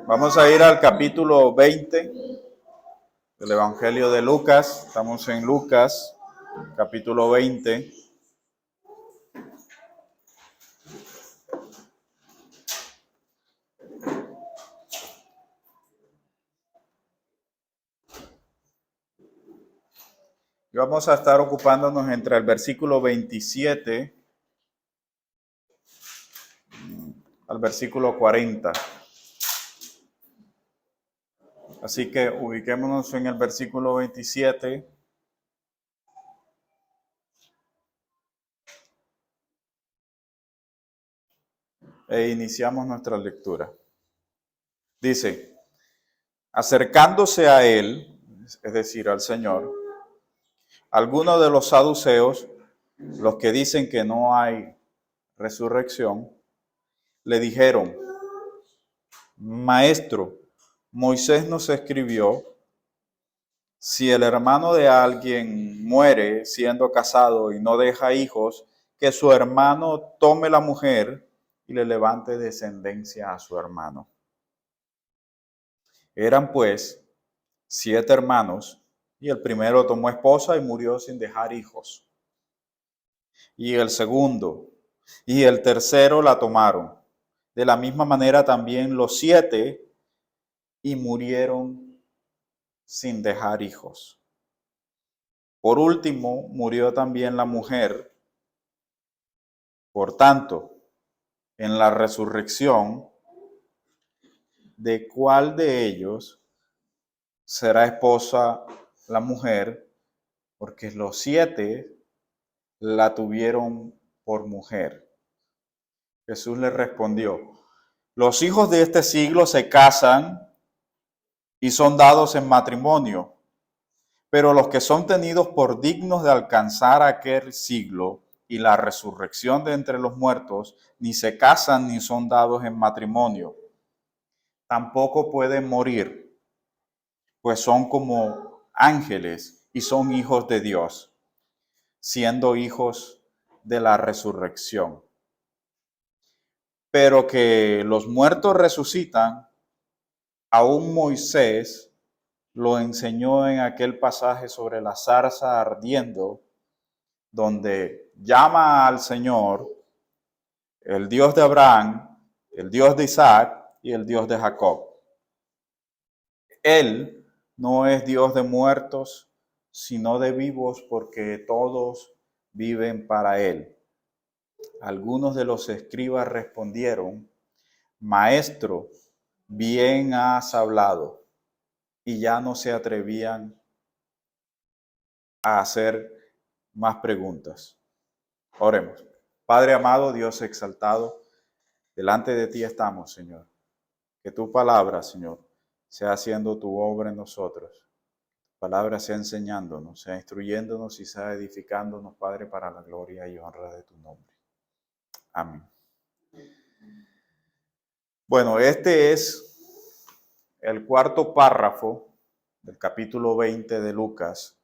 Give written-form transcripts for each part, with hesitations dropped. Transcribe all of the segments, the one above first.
Vamos a ir al capítulo 20 del Evangelio de Lucas. Estamos en Lucas, capítulo 20. Y vamos a estar ocupándonos entre el versículo 27 al versículo 40. Así que ubiquémonos en el versículo 27 e iniciamos nuestra lectura. Dice, acercándose a él, es decir, al Señor, algunos de los saduceos, los que dicen que no hay resurrección, le dijeron, Maestro, Moisés nos escribió, si el hermano de alguien muere siendo casado y no deja hijos, que su hermano tome la mujer y le levante descendencia a su hermano. Eran pues 7 hermanos, y el primero tomó esposa y murió sin dejar hijos. Y el segundo y el tercero la tomaron. De la misma manera también los 7 y murieron sin dejar hijos. Por último, murió también la mujer. Por tanto, en la resurrección, ¿de cuál de ellos será esposa la mujer? Porque los 7 la tuvieron por mujer. Jesús le respondió, los hijos de este siglo se casan y son dados en matrimonio, pero los que son tenidos por dignos de alcanzar aquel siglo y la resurrección de entre los muertos, ni se casan ni son dados en matrimonio. Tampoco pueden morir, pues son como ángeles y son hijos de Dios, siendo hijos de la resurrección. Pero que los muertos resucitan, aún Moisés lo enseñó en aquel pasaje sobre la zarza ardiendo, donde llama al Señor el Dios de Abraham, el Dios de Isaac y el Dios de Jacob. Él no es Dios de muertos, sino de vivos, porque todos viven para Él. Algunos de los escribas respondieron, Maestro, bien has hablado. Y ya no se atrevían a hacer más preguntas. Oremos. Padre amado, Dios exaltado, delante de ti estamos, Señor. Que tu palabra, Señor, sea haciendo tu obra en nosotros. Tu palabra sea enseñándonos, sea instruyéndonos y sea edificándonos, Padre, para la gloria y honra de tu nombre. Amén. Bueno, este es el cuarto párrafo del capítulo 20 de Lucas.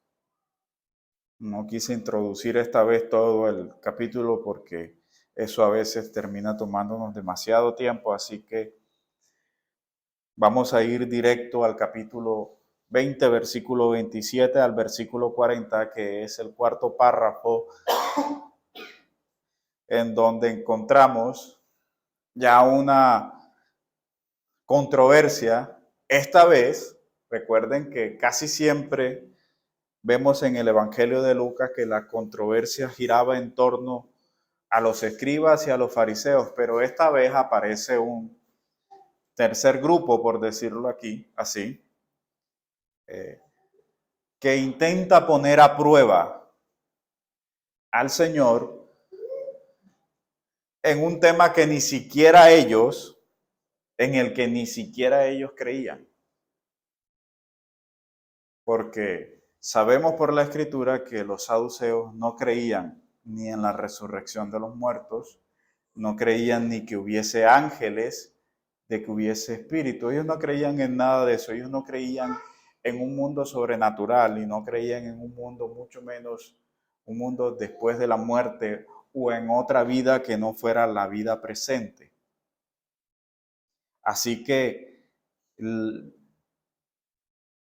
No quise introducir esta vez todo el capítulo porque eso a veces termina tomándonos demasiado tiempo, así que vamos a ir directo al capítulo 20, versículo 27 al versículo 40, que es el cuarto párrafo en donde encontramos ya una controversia. Esta vez, recuerden que casi siempre vemos en el Evangelio de Lucas que la controversia giraba en torno a los escribas y a los fariseos, pero esta vez aparece un tercer grupo, por decirlo así, que intenta poner a prueba al Señor en un tema que ni siquiera ellos, en el que ni siquiera ellos creían. Porque sabemos por la Escritura que los saduceos no creían ni en la resurrección de los muertos, no creían ni que hubiese ángeles, de que hubiese espíritu. Ellos no creían en nada de eso. Ellos no creían en un mundo sobrenatural y no creían en un mundo, mucho menos un mundo después de la muerte o en otra vida que no fuera la vida presente. Así que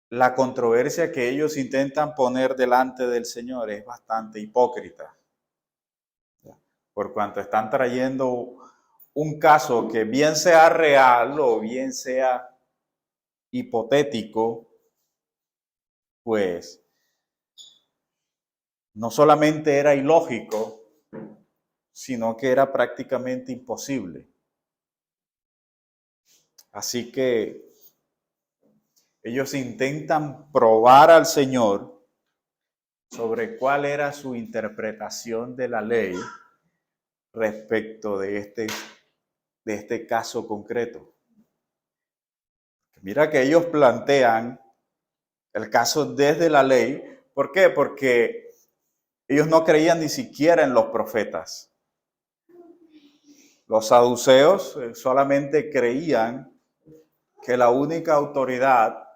la controversia que ellos intentan poner delante del Señor es bastante hipócrita, por cuanto están trayendo un caso que bien sea real o bien sea hipotético, pues no solamente era ilógico, sino que era prácticamente imposible. Así que ellos intentan probar al Señor sobre cuál era su interpretación de la ley respecto de este caso concreto. Mira que ellos plantean el caso desde la ley. ¿Por qué? Porque ellos no creían ni siquiera en los profetas. Los saduceos solamente creían que la única autoridad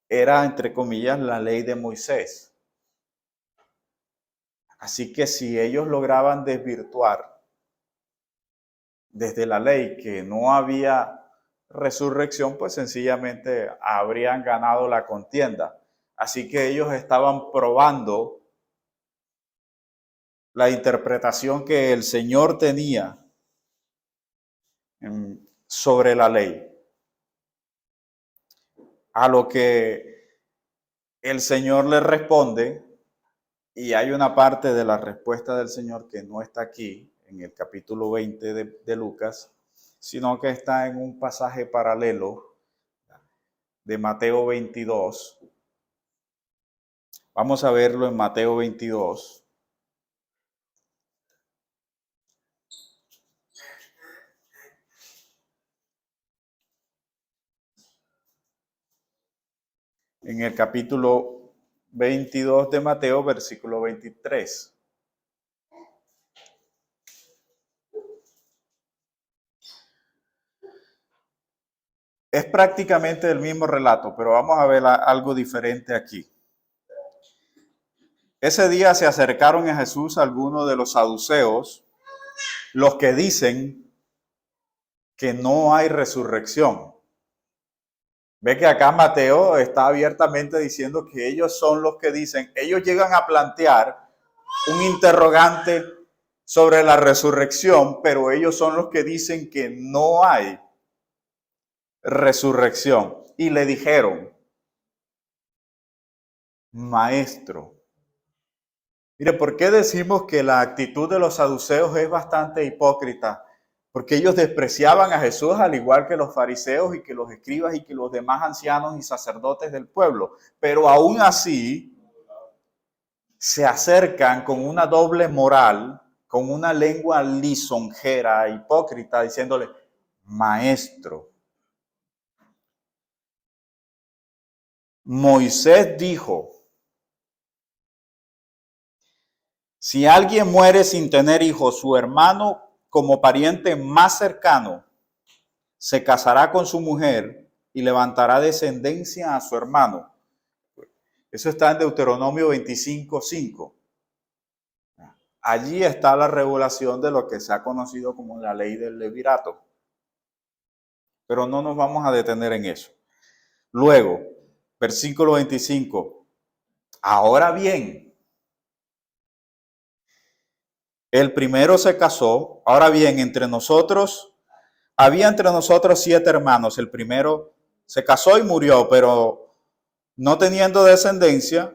era, entre comillas, la ley de Moisés. Así que si ellos lograban desvirtuar desde la ley que no había resurrección, pues sencillamente habrían ganado la contienda. Así que ellos estaban probando la interpretación que el Señor tenía sobre la ley. A lo que el Señor le responde, y hay una parte de la respuesta del Señor que no está aquí, en el capítulo 20 de Lucas, sino que está en un pasaje paralelo de Mateo 22. Vamos a verlo en Mateo 22. En el capítulo 22 de Mateo, versículo 23. Es prácticamente el mismo relato, pero vamos a ver algo diferente aquí. Ese día se acercaron a Jesús algunos de los saduceos, los que dicen que no hay resurrección. Ve que acá Mateo está abiertamente diciendo que ellos son los que dicen, ellos llegan a plantear un interrogante sobre la resurrección, pero ellos son los que dicen que no hay resurrección. Y le dijeron, maestro, mire, ¿por qué decimos que la actitud de los saduceos es bastante hipócrita? Porque ellos despreciaban a Jesús al igual que los fariseos y que los escribas y que los demás ancianos y sacerdotes del pueblo. Pero aún así se acercan con una doble moral, con una lengua lisonjera, hipócrita, diciéndole, maestro, Moisés dijo, si alguien muere sin tener hijos, su hermano como pariente más cercano se casará con su mujer y levantará descendencia a su hermano. Eso está en Deuteronomio 25:5. Allí está la regulación de lo que se ha conocido como la ley del levirato. Pero no nos vamos a detener en eso. Luego, versículo 25. Ahora bien, el primero se casó. Ahora bien, había entre nosotros 7 hermanos. El primero se casó y murió, pero no teniendo descendencia,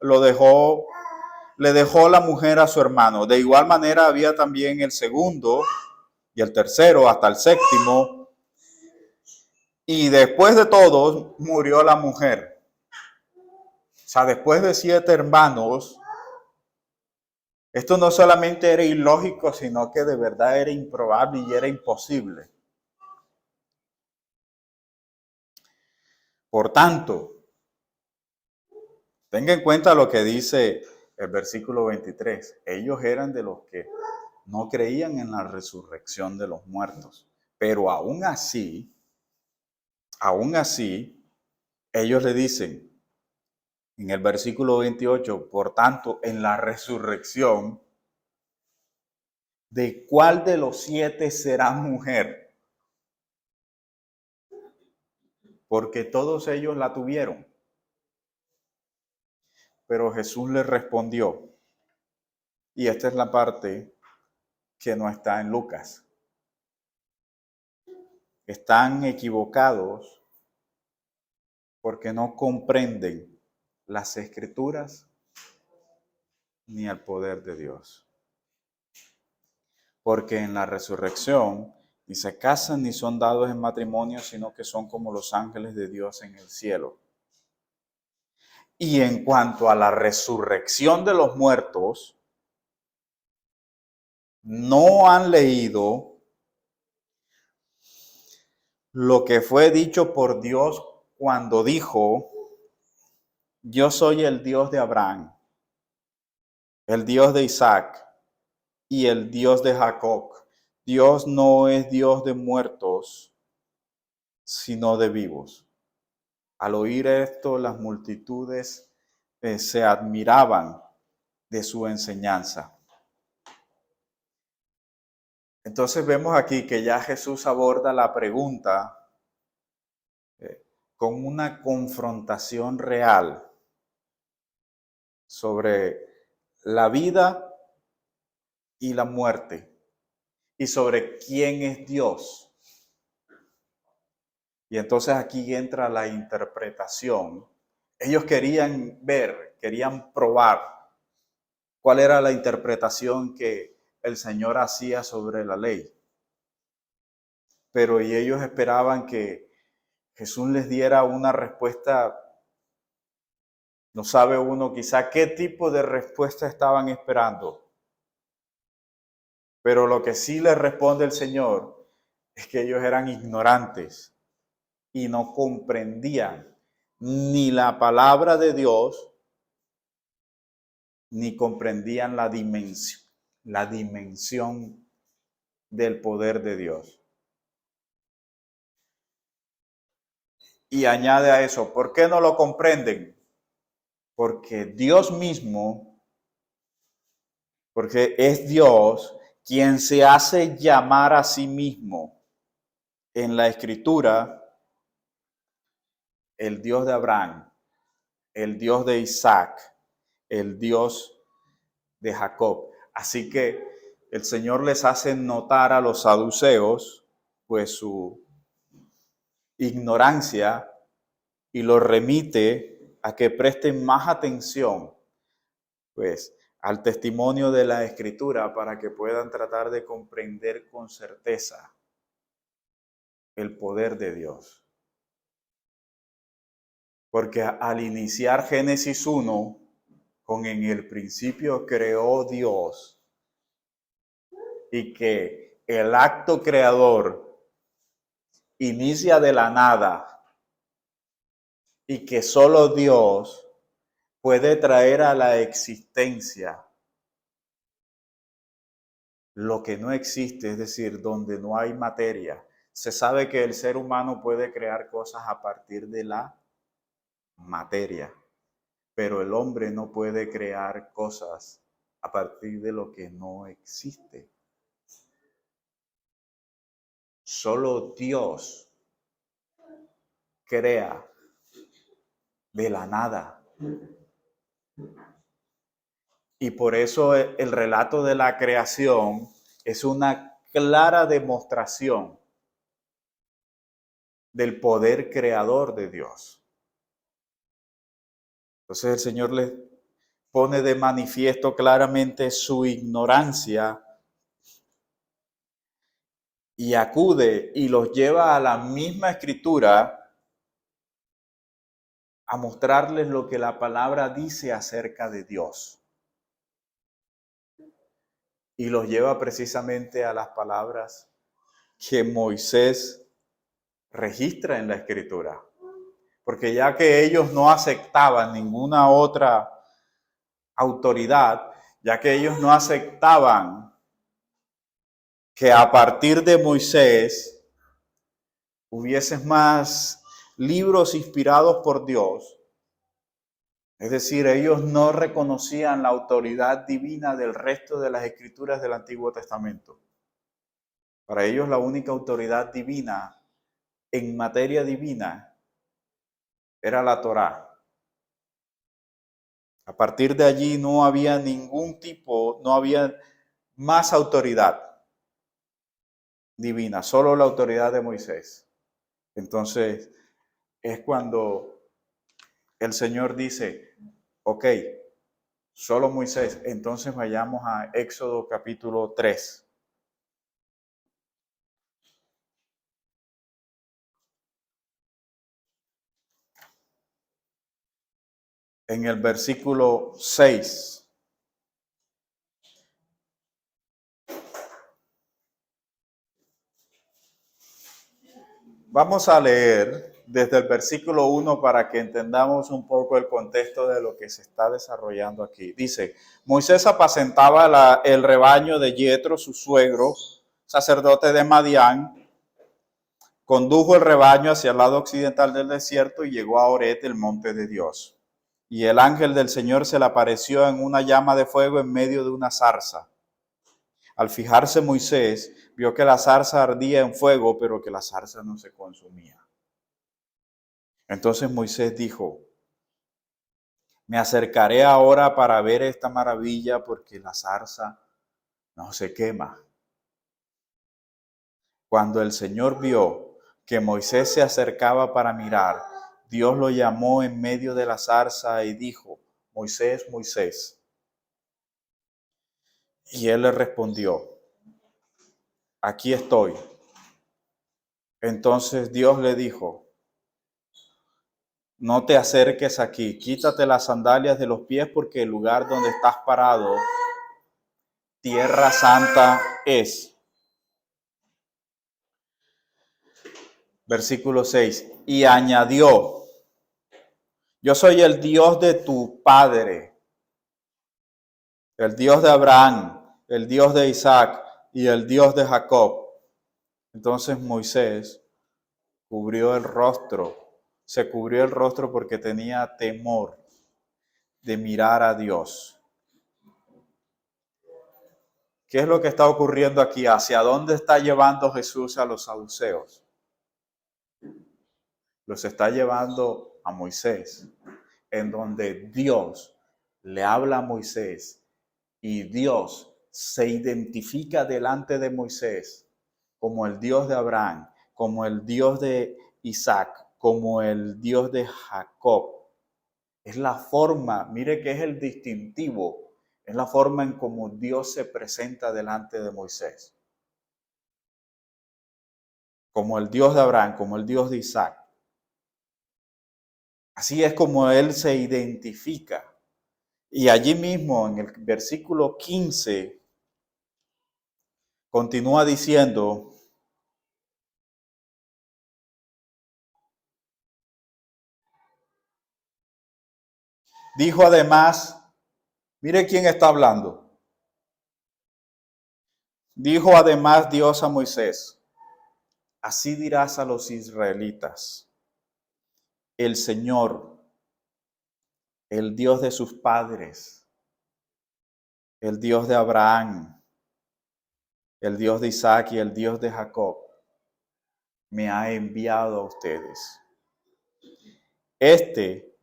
le dejó la mujer a su hermano. De igual manera había también el segundo y el tercero hasta el séptimo. Y después de todos murió la mujer. O sea, después de 7 hermanos, esto no solamente era ilógico, sino que de verdad era improbable y era imposible. Por tanto, tenga en cuenta lo que dice el versículo 23. Ellos eran de los que no creían en la resurrección de los muertos. Pero aún así, ellos le dicen en el versículo 28, por tanto, en la resurrección, ¿de cuál de los 7 será mujer? porque todos ellos la tuvieron. Pero Jesús les respondió, y esta es la parte que no está en Lucas. Están equivocados porque no comprenden las Escrituras ni el poder de Dios. Porque en la resurrección ni se casan ni son dados en matrimonio, sino que son como los ángeles de Dios en el cielo. Y en cuanto a la resurrección de los muertos, no han leído lo que fue dicho por Dios cuando dijo: yo soy el Dios de Abraham, el Dios de Isaac y el Dios de Jacob. Dios no es Dios de muertos, sino de vivos. Al oír esto, las multitudes se admiraban de su enseñanza. Entonces vemos aquí que ya Jesús aborda la pregunta con una confrontación real sobre la vida y la muerte y sobre quién es Dios. Y entonces aquí entra la interpretación. Ellos querían ver, querían probar cuál era la interpretación que el Señor hacía sobre la ley. Pero ellos esperaban que Jesús les diera una respuesta. No sabe uno quizá qué tipo de respuesta estaban esperando. Pero lo que sí les responde el Señor es que ellos eran ignorantes y no comprendían ni la palabra de Dios, ni comprendían la dimensión del poder de Dios. Y añade a eso, ¿por qué no lo comprenden? Porque Dios mismo, porque es Dios quien se hace llamar a sí mismo en la Escritura el Dios de Abraham, el Dios de Isaac, el Dios de Jacob. Así que el Señor les hace notar a los saduceos pues su ignorancia y los remite a que presten más atención pues al testimonio de la Escritura para que puedan tratar de comprender con certeza el poder de Dios. Porque al iniciar Génesis 1 con en el principio creó Dios, y que el acto creador inicia de la nada y que solo Dios puede traer a la existencia lo que no existe, es decir, donde no hay materia. Se sabe que el ser humano puede crear cosas a partir de la materia, pero el hombre no puede crear cosas a partir de lo que no existe. Solo Dios crea de la nada. Y por eso el relato de la creación es una clara demostración del poder creador de Dios. Entonces el Señor les pone de manifiesto claramente su ignorancia y acude y los lleva a la misma Escritura a mostrarles lo que la palabra dice acerca de Dios. Y los lleva precisamente a las palabras que Moisés registra en la Escritura. Porque ya que ellos no aceptaban ninguna otra autoridad, ya que ellos no aceptaban que a partir de Moisés hubiese más libros inspirados por Dios, es decir, ellos no reconocían la autoridad divina del resto de las escrituras del Antiguo Testamento. Para ellos la única autoridad divina en materia divina era la Torá. A partir de allí no había ningún tipo, no había más autoridad divina, solo la autoridad de Moisés. Entonces es cuando el Señor dice, ok, solo Moisés. Entonces vayamos a Éxodo capítulo 3. En el versículo 6. Vamos a leer desde el versículo 1 para que entendamos un poco el contexto de lo que se está desarrollando aquí. Dice, Moisés apacentaba el rebaño de Yetro, su suegro, sacerdote de Madián. Condujo el rebaño hacia el lado occidental del desierto y llegó a Oret, el monte de Dios. Y el ángel del Señor se le apareció en una llama de fuego en medio de una zarza. Al fijarse Moisés, vio que la zarza ardía en fuego, pero que la zarza no se consumía. Entonces Moisés dijo, me acercaré ahora para ver esta maravilla, porque la zarza no se quema. Cuando el Señor vio que Moisés se acercaba para mirar, Dios lo llamó en medio de la zarza y dijo, Moisés, Moisés. Y él le respondió, aquí estoy. Entonces Dios le dijo, no te acerques aquí, quítate las sandalias de los pies porque el lugar donde estás parado, tierra santa es. Versículo 6. Y añadió, yo soy el Dios de tu padre, el Dios de Abraham, el Dios de Isaac y el Dios de Jacob. Entonces Moisés cubrió el rostro, se cubrió el rostro porque tenía temor de mirar a Dios. ¿Qué es lo que está ocurriendo aquí? ¿Hacia dónde está llevando Jesús a los saduceos? Los está llevando a Moisés, en donde Dios le habla a Moisés y Dios se identifica delante de Moisés como el Dios de Abraham, como el Dios de Isaac, como el Dios de Jacob. Es la forma, mire que es el distintivo, es la forma en cómo Dios se presenta delante de Moisés. Como el Dios de Abraham, como el Dios de Isaac. Así es como Él se identifica. Y allí mismo en el versículo 15 continúa diciendo, dijo además, mire quién está hablando. Dijo además Dios a Moisés, así dirás a los israelitas, el Señor, el Dios de sus padres, el Dios de Abraham, el Dios de Isaac y el Dios de Jacob, me ha enviado a ustedes. Este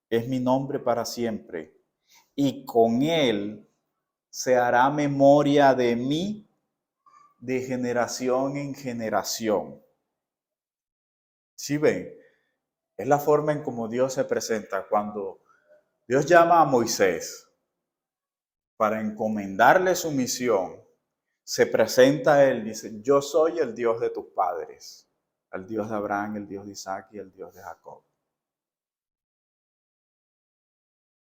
es mi nombre para siempre, y con él se hará memoria de mí de generación en generación. ¿Sí ven? Es la forma en cómo Dios se presenta. Cuando Dios llama a Moisés para encomendarle su misión, se presenta a él, dice, yo soy el Dios de tus padres, el Dios de Abraham, el Dios de Isaac y el Dios de Jacob.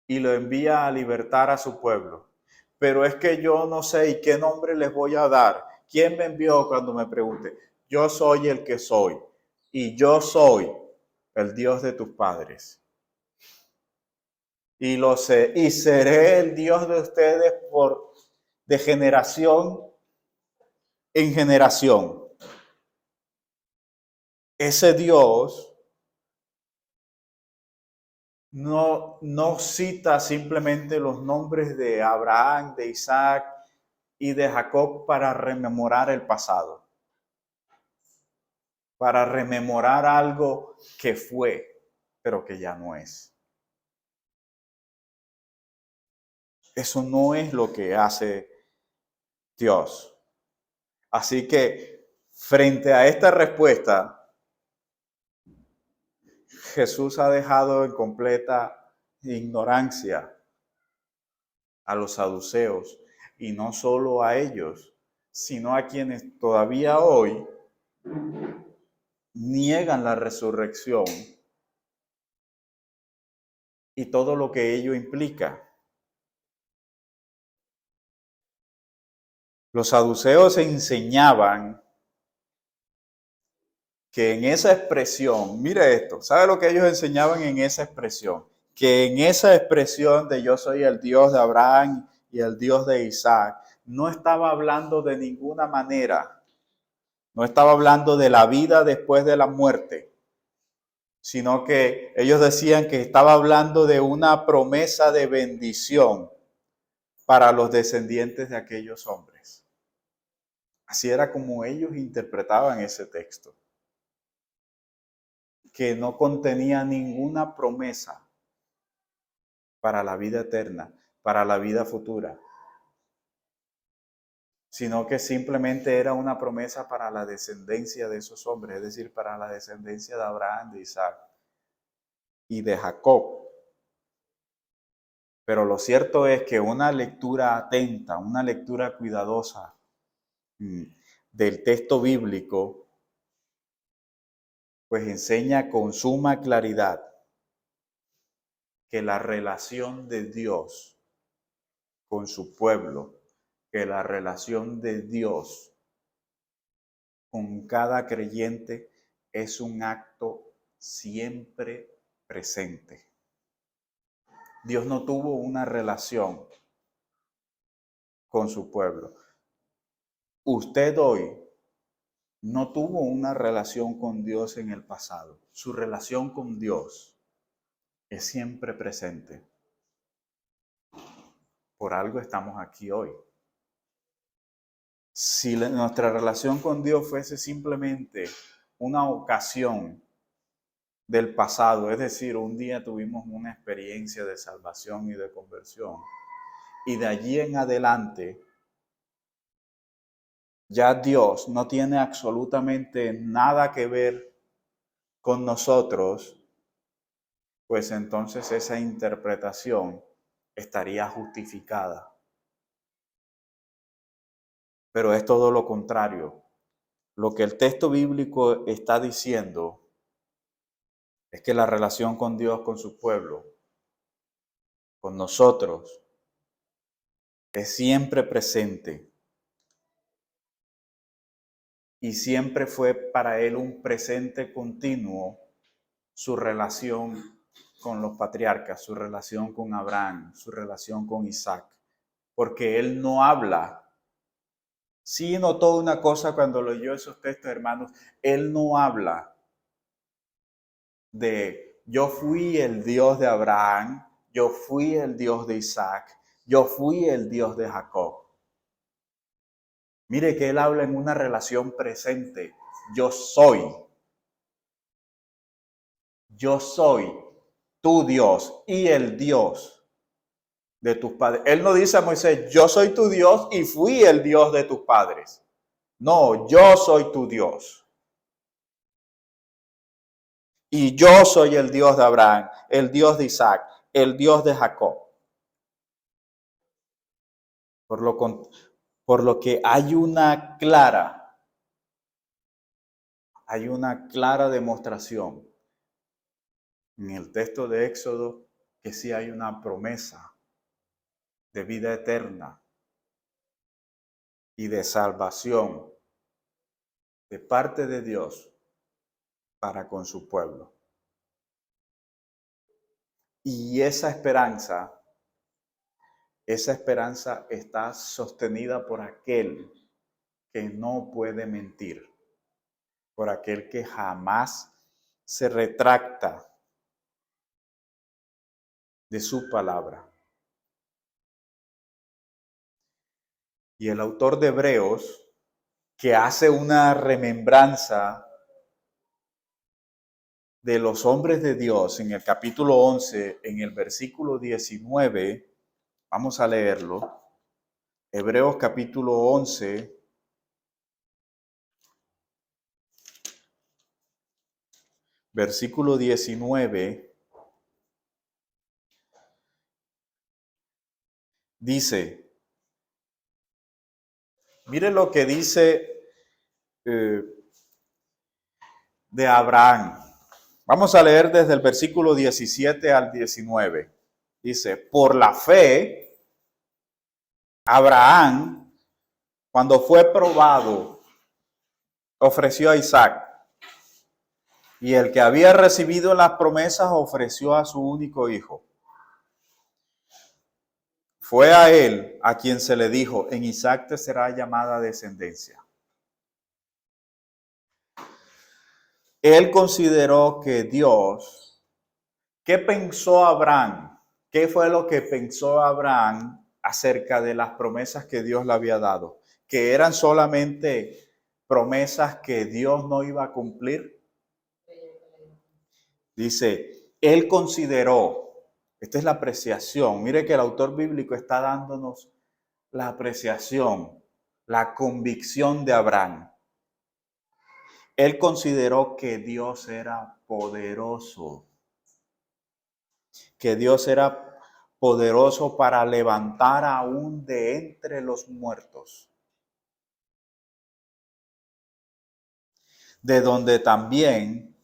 Y lo envía a libertar a su pueblo. Pero es que yo no sé y qué nombre les voy a dar. ¿Quién me envió cuando me pregunte? Yo soy el que soy. Y yo soy el Dios de tus padres. Y lo sé. Y seré el Dios de ustedes de generación en generación. Ese Dios no cita simplemente los nombres de Abraham, de Isaac y de Jacob para rememorar el pasado, para rememorar algo que fue, pero que ya no es. Eso no es lo que hace Dios. Así que frente a esta respuesta, Jesús ha dejado en completa ignorancia a los saduceos, y no solo a ellos, sino a quienes todavía hoy niegan la resurrección y todo lo que ello implica. Los saduceos enseñaban que en esa expresión, mire esto, ¿sabe lo que ellos enseñaban en esa expresión? Que en esa expresión de yo soy el Dios de Abraham y el Dios de Isaac, no estaba hablando de ninguna manera, no estaba hablando de la vida después de la muerte, sino que ellos decían que estaba hablando de una promesa de bendición para los descendientes de aquellos hombres. Así era como ellos interpretaban ese texto, que no contenía ninguna promesa para la vida eterna, para la vida futura, sino que simplemente era una promesa para la descendencia de esos hombres, es decir, para la descendencia de Abraham, de Isaac y de Jacob. Pero lo cierto es que una lectura atenta, una lectura cuidadosa del texto bíblico, pues enseña con suma claridad que la relación de Dios con su pueblo, que la relación de Dios con cada creyente es un acto siempre presente. Dios no tuvo una relación con su pueblo. Usted hoy no tuvo una relación con Dios en el pasado. Su relación con Dios es siempre presente. Por algo estamos aquí hoy. Si nuestra relación con Dios fuese simplemente una ocasión del pasado, es decir, un día tuvimos una experiencia de salvación y de conversión, y de allí en adelante ya Dios no tiene absolutamente nada que ver con nosotros, pues entonces esa interpretación estaría justificada. Pero es todo lo contrario. Lo que el texto bíblico está diciendo es que la relación con Dios, con su pueblo, con nosotros, es siempre presente. Y siempre fue para él un presente continuo su relación con los patriarcas, su relación con Abraham, su relación con Isaac. Porque él no habla. Sí notó una cosa cuando leyó esos textos, hermanos. Él no habla de yo fui el Dios de Abraham, yo fui el Dios de Isaac, yo fui el Dios de Jacob. Mire que él habla en una relación presente. Yo soy. Yo soy tu Dios y el Dios de tus padres. Él no dice a Moisés, yo soy tu Dios y fui el Dios de tus padres. No, yo soy tu Dios. Y yo soy el Dios de Abraham, el Dios de Isaac, el Dios de Jacob. Por lo que hay una clara demostración en el texto de Éxodo que sí hay una promesa de vida eterna y de salvación de parte de Dios para con su pueblo. Y esa esperanza está sostenida por aquel que no puede mentir, por aquel que jamás se retracta de su palabra. Y el autor de Hebreos, que hace una remembranza de los hombres de Dios en el capítulo 11, en el versículo 19, vamos a leerlo. Hebreos capítulo 11, versículo 19, dice, mire lo que dice de Abraham. Vamos a leer desde el versículo 17 al 19. Dice, por la fe, Abraham, cuando fue probado, ofreció a Isaac. Y el que había recibido las promesas ofreció a su único hijo. Fue a él a quien se le dijo, en Isaac te será llamada descendencia. Él consideró que Dios, ¿qué pensó Abraham? ¿Qué fue lo que pensó Abraham acerca de las promesas que Dios le había dado? ¿Que eran solamente promesas que Dios no iba a cumplir? Dice, él consideró, esta es la apreciación, mire que el autor bíblico está dándonos la apreciación, la convicción de Abraham. Él consideró que Dios era poderoso, que Dios era poderoso para levantar aún de entre los muertos, de donde también,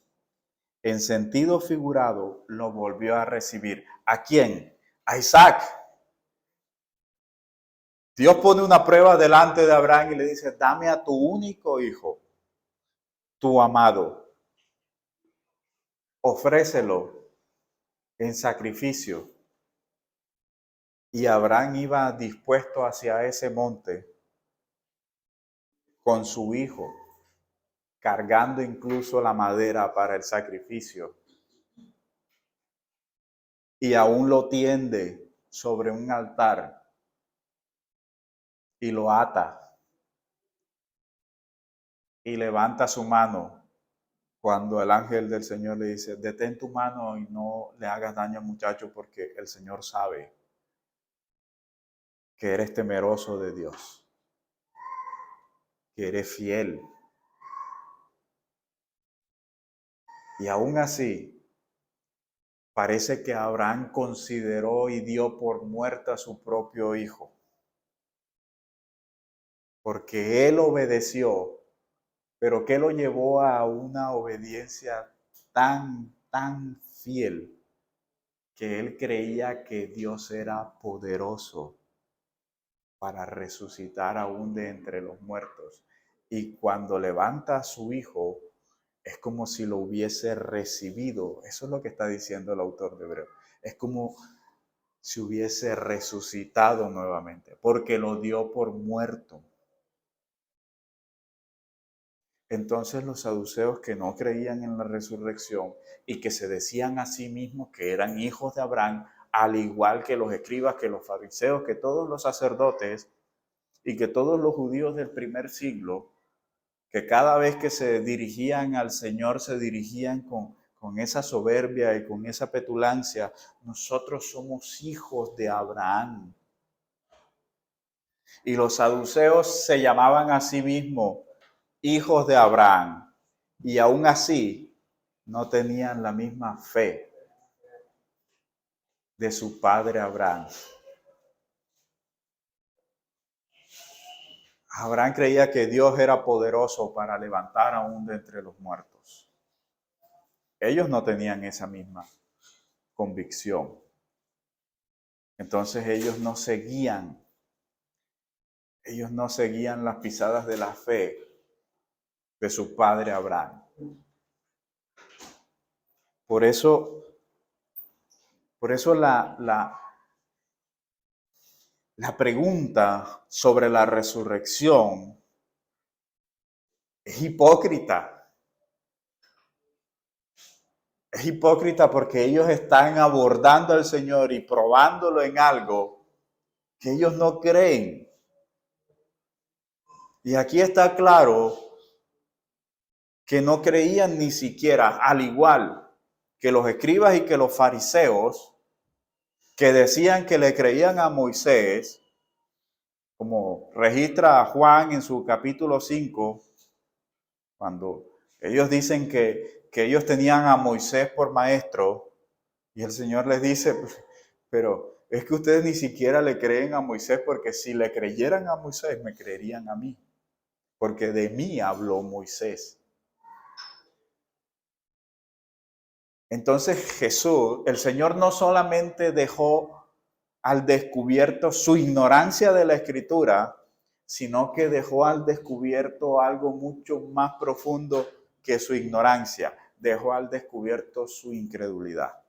en sentido figurado, lo volvió a recibir. ¿A quién? A Isaac. Dios pone una prueba delante de Abraham y le dice, dame a tu único hijo, tu amado, ofrécelo en sacrificio. Y Abraham iba dispuesto hacia ese monte con su hijo, cargando incluso la madera para el sacrificio. Y aún lo tiende sobre un altar y lo ata y levanta su mano cuando el ángel del Señor le dice, detén tu mano y no le hagas daño al muchacho porque el Señor sabe que eres temeroso de Dios, que eres fiel. Y aún así, parece que Abraham consideró y dio por muerta a su propio hijo, porque él obedeció, pero que lo llevó a una obediencia tan fiel, que él creía que Dios era poderoso para resucitar aún de entre los muertos. Y cuando levanta a su hijo, es como si lo hubiese recibido. Eso es lo que está diciendo el autor de Hebreo. Es como si hubiese resucitado nuevamente, porque lo dio por muerto. Entonces los saduceos, que no creían en la resurrección y que se decían a sí mismos que eran hijos de Abraham, al igual que los escribas, que los fariseos, que todos los sacerdotes y que todos los judíos del primer siglo, que cada vez que se dirigían al Señor se dirigían con esa soberbia y con esa petulancia. Nosotros somos hijos de Abraham. Y los saduceos se llamaban a sí mismos hijos de Abraham. Y aún así no tenían la misma fe de su padre Abraham. Abraham creía que Dios era poderoso para levantar aún de entre los muertos. Ellos no tenían esa misma convicción. Entonces ellos no seguían las pisadas de la fe de su padre Abraham. Por eso la pregunta sobre la resurrección es hipócrita. Es hipócrita porque ellos están abordando al Señor y probándolo en algo que ellos no creen. Y aquí está claro que no creían ni siquiera, al igual que los escribas y que los fariseos, que decían que le creían a Moisés, como registra Juan en su capítulo 5, cuando ellos dicen que ellos tenían a Moisés por maestro, y el Señor les dice, pero es que ustedes ni siquiera le creen a Moisés, porque si le creyeran a Moisés, me creerían a mí, porque de mí habló Moisés. Entonces Jesús, el Señor, no solamente dejó al descubierto su ignorancia de la Escritura, sino que dejó al descubierto algo mucho más profundo que su ignorancia. Dejó al descubierto su incredulidad.